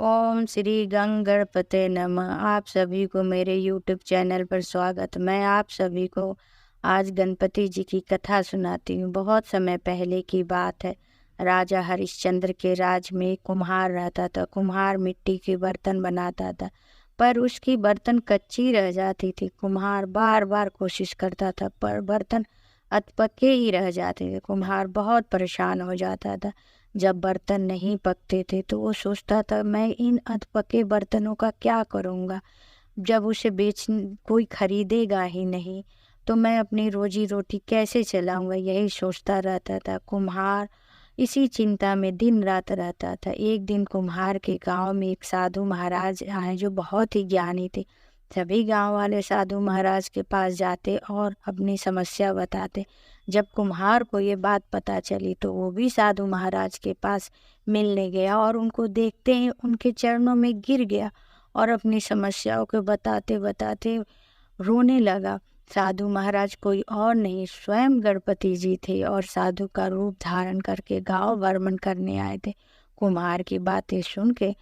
ओम श्री गंगणपते नमः। आप सभी को मेरे यूट्यूब चैनल पर स्वागत। मैं आप सभी को आज गणपति जी की कथा सुनाती हूँ। बहुत समय पहले की बात है। राजा हरिश्चंद्र के राज में एक कुम्हार रहता था। कुम्हार मिट्टी के बर्तन बनाता था, पर उसकी बर्तन कच्ची रह जाती थी। कुम्हार बार बार कोशिश करता था, पर बर्तन अधपके ही रह जाते थे। कुम्हार बहुत परेशान हो जाता था। जब बर्तन नहीं पकते थे तो वो सोचता था, मैं इन अधपके बर्तनों का क्या करूँगा। जब उसे बेच कोई खरीदेगा ही नहीं तो मैं अपनी रोजी रोटी कैसे चलाऊँगा, यही सोचता रहता था। कुम्हार इसी चिंता में दिन रात रहता था। एक दिन कुम्हार के गांव में एक साधु महाराज आए जो बहुत ही ज्ञानी थे। सभी गांव वाले साधु महाराज के पास जाते और अपनी समस्या बताते। जब कुम्हार को ये बात पता चली तो वो भी साधु महाराज के पास मिलने गया और उनको देखते ही उनके चरणों में गिर गया और अपनी समस्याओं को बताते बताते रोने लगा। साधु महाराज कोई और नहीं, स्वयं गणपति जी थे और साधु का रूप धारण करके गांव भ्रमण करने आए थे। कुम्हार की बातें सुन के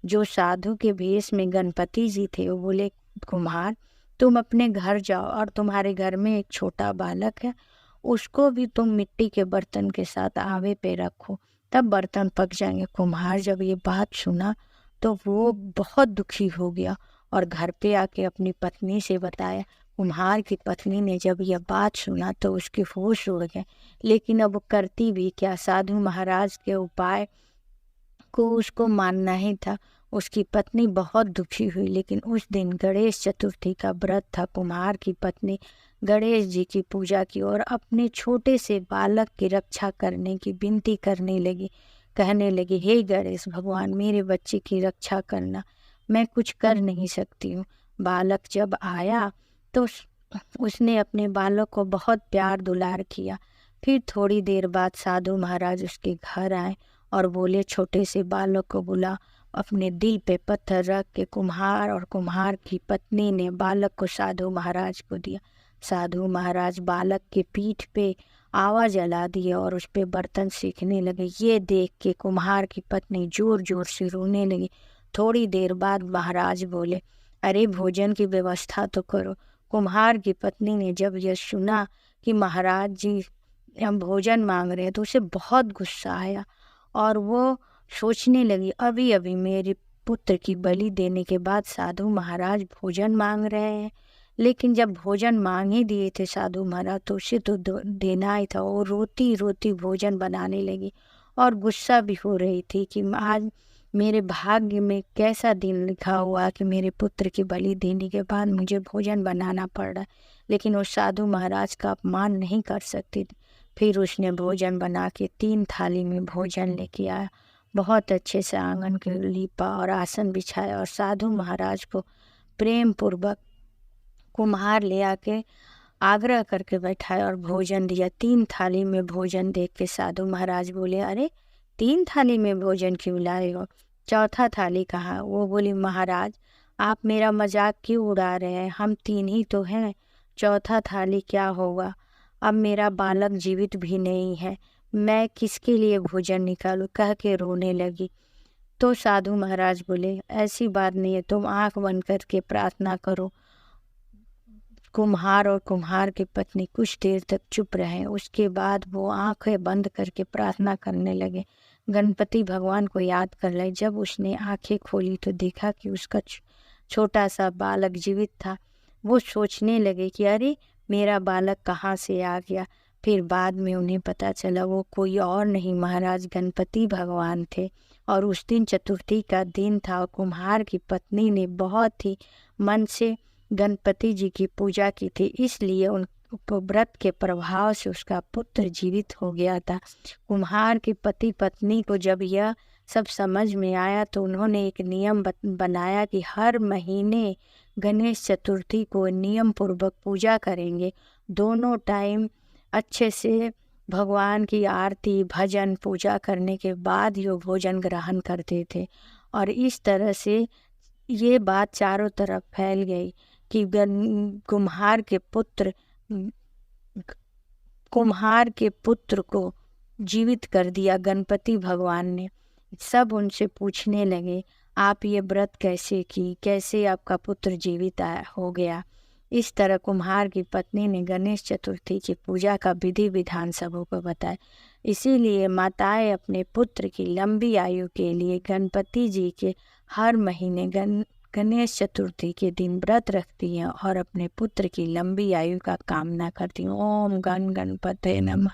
जो साधु के भेष में गणपति जी थे वो बोले, कुम्हार तुम अपने घर जाओ और तुम्हारे घर में एक छोटा बालक है, उसको भी तुम मिट्टी के बर्तन के साथ आवे पे रखो, तब बर्तन पक जाएंगे। कुम्हार जब ये बात सुना तो वो बहुत दुखी हो गया और घर पे आके अपनी पत्नी से बताया। कुम्हार की पत्नी ने जब यह बात सुना तो उसके होश उड़ गए, लेकिन अब वो करती भी क्या। साधु महाराज के उपाय को उसको मानना ही था। उसकी पत्नी बहुत दुखी हुई, लेकिन उस दिन गणेश चतुर्थी का व्रत था। कुम्हार की पत्नी गणेश जी की पूजा की और अपने छोटे से बालक की रक्षा करने की विनती करने लगी। कहने लगी, हे गणेश भगवान, मेरे बच्चे की रक्षा करना, मैं कुछ कर नहीं सकती हूँ। बालक जब आया तो उसने अपने बालक को बहुत प्यार दुलार किया। फिर थोड़ी देर बाद साधु महाराज उसके घर आए और बोले, छोटे से बालक को बुला। अपने दिल पे पत्थर रख के कुम्हार और कुम्हार की पत्नी ने बालक को साधु महाराज को दिया। साधु महाराज बालक के पीठ पे आवा जला दिए और उस पे बर्तन सीखने लगे। ये देख के कुम्हार की पत्नी जोर जोर से रोने लगी। थोड़ी देर बाद महाराज बोले, अरे भोजन की व्यवस्था तो करो। कुम्हार की पत्नी ने जब यह सुना कि महाराज जी हम भोजन मांग रहे हैं तो उसे बहुत गुस्सा आया और वो सोचने लगी, अभी अभी मेरे पुत्र की बलि देने के बाद साधु महाराज भोजन मांग रहे हैं। लेकिन जब भोजन मांग ही दिए थे साधु महाराज तो उसे तो देना ही था। वो रोती रोती भोजन बनाने लगी और गुस्सा भी हो रही थी कि आज मेरे भाग्य में कैसा दिन लिखा हुआ कि मेरे पुत्र की बलि देने के बाद मुझे भोजन बनाना पड़ रहा है। लेकिन वो साधु महाराज का अपमान नहीं कर सकती थी। फिर उसने भोजन बना के 3 थाली में भोजन लेके आया। बहुत अच्छे से आंगन को लीपा और आसन बिछाया और साधु महाराज को प्रेम पूर्वक कुम्हार ले आके आग्रह करके बैठाया और भोजन दिया। 3 थाली में भोजन देख के साधु महाराज बोले, अरे 3 थाली में भोजन क्यों लाए हो, चौथा थाली कहाँ। वो बोली, महाराज आप मेरा मजाक क्यों उड़ा रहे हैं, हम 3 ही तो हैं, चौथा थाली क्या होगा। अब मेरा बालक जीवित भी नहीं है, मैं किसके लिए भोजन निकालूं, कह के रोने लगी। तो साधु महाराज बोले, ऐसी बात नहीं है, तुम आंख बंद करके प्रार्थना करो। कुम्हार और कुम्हार की पत्नी कुछ देर तक चुप रहे। उसके बाद वो आंखें बंद करके प्रार्थना करने लगे, गणपति भगवान को याद कर ले। जब उसने आंखें खोली तो देखा कि उसका छोटा सा बालक जीवित था। वो सोचने लगे कि अरे मेरा बालक कहाँ से आ गया। फिर बाद में उन्हें पता चला वो कोई और नहीं, महाराज गणपति भगवान थे। और उस दिन चतुर्थी का दिन था और कुम्हार की पत्नी ने बहुत ही मन से गणपति जी की पूजा की थी, इसलिए उन व्रत के प्रभाव से उसका पुत्र जीवित हो गया था। कुम्हार के पति पत्नी को जब यह सब समझ में आया तो उन्होंने एक नियम बनाया कि हर महीने गणेश चतुर्थी को नियम पूर्वक पूजा करेंगे। दोनों टाइम अच्छे से भगवान की आरती भजन पूजा करने के बाद यो भोजन ग्रहण करते थे। और इस तरह से ये बात चारों तरफ फैल गई कि कुम्हार के पुत्र को जीवित कर दिया गणपति भगवान ने। सब उनसे पूछने लगे, आप ये व्रत कैसे की, कैसे आपका पुत्र जीवित हो गया। इस तरह कुम्हार की पत्नी ने गणेश चतुर्थी की पूजा का विधि विधान सबों को बताया। इसीलिए माताएं अपने पुत्र की लंबी आयु के लिए गणपति जी के हर महीने गणेश चतुर्थी के दिन व्रत रखती हैं और अपने पुत्र की लंबी आयु का कामना करती हैं। ओम गण गणपते नमः।